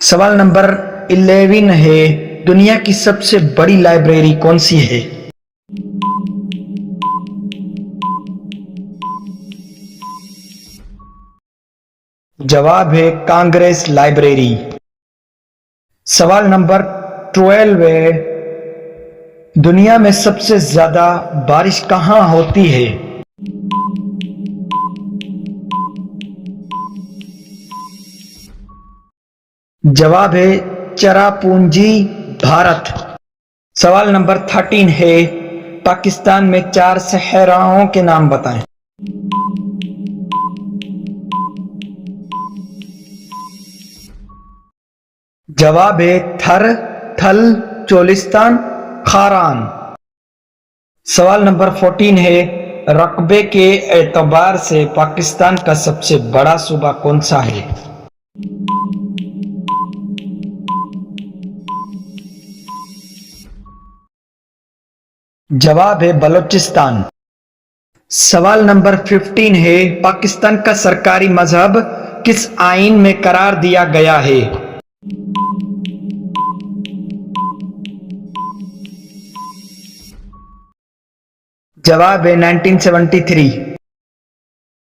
سوال نمبر 11 ہے، دنیا کی سب سے بڑی لائبریری کون سی ہے؟ جواب ہے کانگریس لائبریری۔ سوال نمبر 12 ہے، دنیا میں سب سے زیادہ بارش کہاں ہوتی ہے؟ جواب ہے چراپونجی، بھارت۔ سوال نمبر 13 ہے، پاکستان میں 4 صحراؤں کے نام بتائیں۔ جواب ہے تھر، تھل، چولستان، کھاران۔ سوال نمبر 14 ہے، رقبے کے اعتبار سے پاکستان کا سب سے بڑا صوبہ کون سا ہے؟ جواب ہے بلوچستان۔ سوال نمبر 15 ہے، پاکستان کا سرکاری مذہب کس آئین میں قرار دیا گیا ہے؟ جواب ہے 1973۔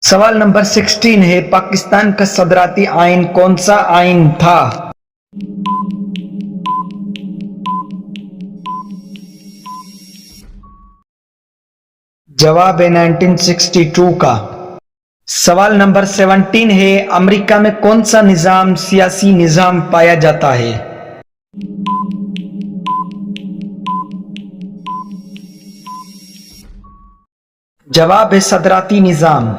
سوال نمبر 16 ہے، پاکستان کا صدراتی آئین کون سا آئین تھا؟ جواب ہے 1962 کا۔ سوال نمبر 17 ہے، امریکہ میں کون سا نظام سیاسی نظام پایا جاتا ہے؟ جواب ہے صدراتی نظام۔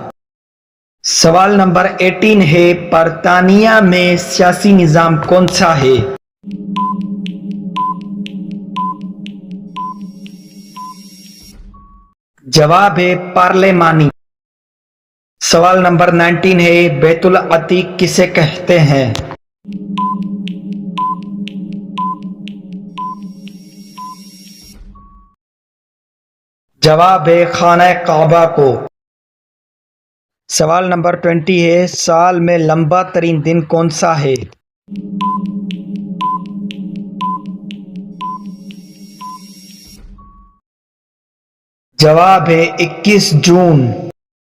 سوال نمبر 18 ہے، برطانیہ میں سیاسی نظام کون سا ہے؟ جواب ہے پارلیمانی۔ سوال نمبر 19 ہے، بیت العتیق کسے کہتے ہیں؟ جواب ہے خانہ کعبہ کو۔ سوال نمبر 20 ہے، سال میں لمبا ترین دن کون سا ہے؟ جواب ہے 21 جون۔